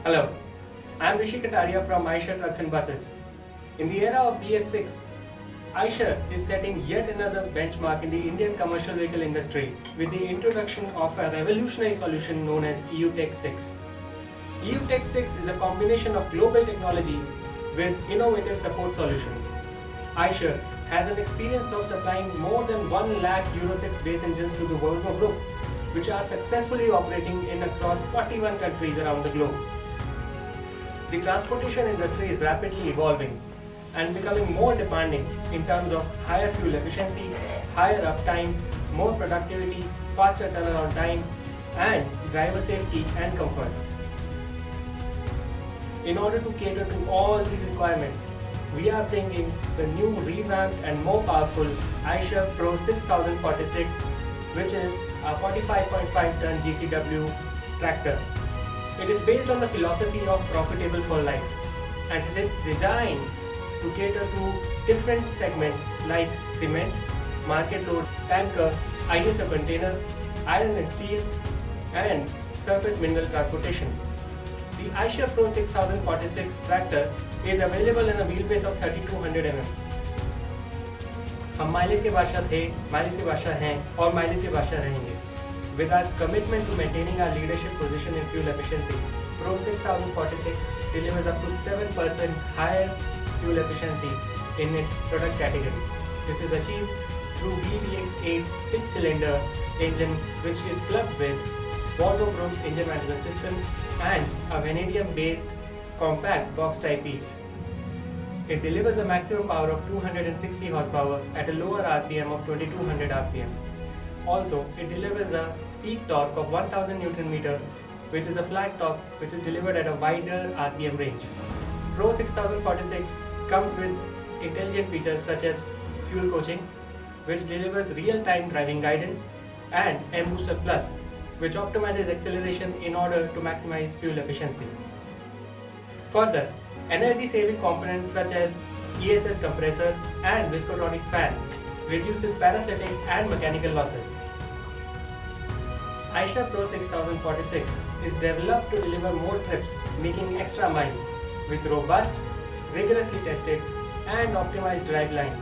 Hello, I am Rishi Kataria from Eicher Trucks and Buses. In the era of BS6, Eicher is setting yet another benchmark in the Indian commercial vehicle industry with the introduction of a revolutionary solution known as EUTech 6. EUTech 6 is a combination of global technology with innovative support solutions. Eicher has an experience of supplying more than 1 lakh Euro 6 base engines to the Volvo Group, which are successfully operating in across 41 countries around the globe. The transportation industry is rapidly evolving and becoming more demanding in terms of higher fuel efficiency, higher uptime, more productivity, faster turnaround time, and driver safety and comfort. In order to cater to all these requirements, we are bringing the new revamped and more powerful Eicher Pro 6046, which is a 45.5 ton GCW tractor. It is based on the philosophy of profitable for life, and it is designed to cater to different segments like cement, market load, tanker, ISO container, iron and steel, and surface mineral transportation. The Eicher Pro 6046 tractor is available in a wheelbase of 3200 mm. हम mileage के बादशाह थे, mileage के बादशाह हैं और mileage के बादशाह रहेंगे. With our commitment to maintaining our leadership position in fuel efficiency, Pro 6046 delivers up to 7% higher fuel efficiency in its product category. This is achieved through VBX8 6-cylinder engine, which is clubbed with Volvo Group's engine management system and a vanadium-based compact box-type beads. It delivers a maximum power of 260 horsepower at a lower RPM of 2200 RPM. Also, it delivers a peak torque of 1000 Nm, which is a flat torque which is delivered at a wider RPM range. Pro 6046 comes with intelligent features such as fuel coaching, which delivers real-time driving guidance, and M-Booster Plus, which optimizes acceleration in order to maximize fuel efficiency. Further, energy-saving components such as ESS compressor and viscotronic fan reduces parasitic and mechanical losses. Eicher Pro 6046 is developed to deliver more trips, making extra miles, with robust, rigorously tested and optimized driveline,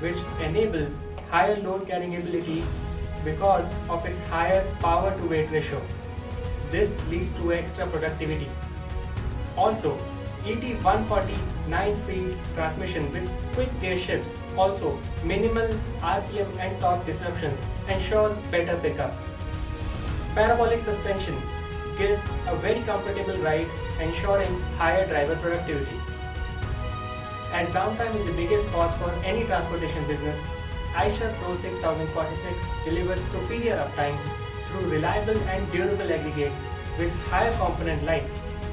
which enables higher load carrying ability because of its higher power to weight ratio. This leads to extra productivity. Also, ET140 9-speed transmission with quick gear shifts, also minimal RPM and torque disruptions, ensures better pickup. Parabolic suspension gives a very comfortable ride, ensuring higher driver productivity. As downtime is the biggest cost for any transportation business, Eicher Pro 6046 delivers superior uptime through reliable and durable aggregates with higher component life,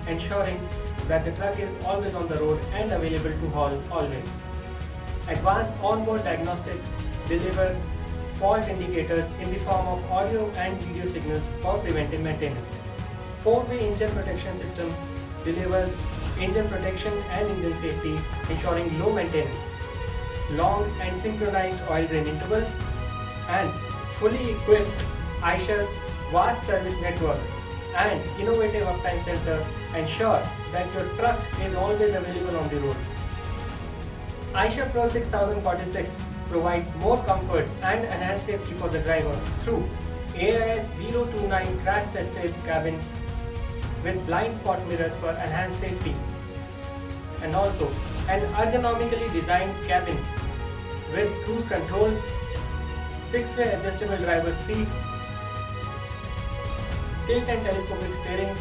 ensuring that the truck is always on the road and available to haul always. Advanced onboard diagnostics deliver fault indicators in the form of audio and video signals for preventive maintenance. 4-way engine protection system delivers engine protection and engine safety, ensuring low maintenance, long and synchronized oil drain intervals, and fully equipped Eicher's vast service network and innovative uptime center ensure that your truck is always available on the road. Eicher Pro 6046 provides more comfort and enhanced safety for the driver through AIS 029 crash tested cabin with blind spot mirrors for enhanced safety, and also an ergonomically designed cabin with cruise control, 6-way adjustable driver's seat, tilt and telescopic steering,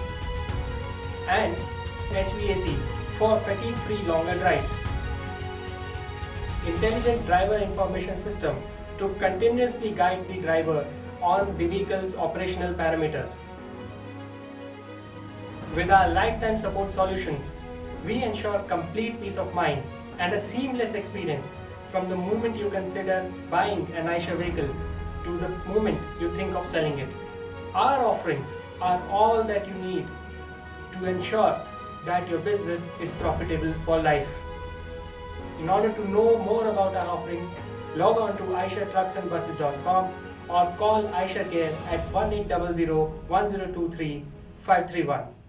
and HVAC for fatigue-free longer drives. Intelligent driver information system to continuously guide the driver on the vehicle's operational parameters. With our lifetime support solutions, we ensure complete peace of mind and a seamless experience from the moment you consider buying an Eicher vehicle to the moment you think of selling it. Our offerings are all that you need to ensure that your business is profitable for life. In order to know more about our offerings, log on to eichertrucksandbuses.com or call Eicher Care at 1800 1023 531.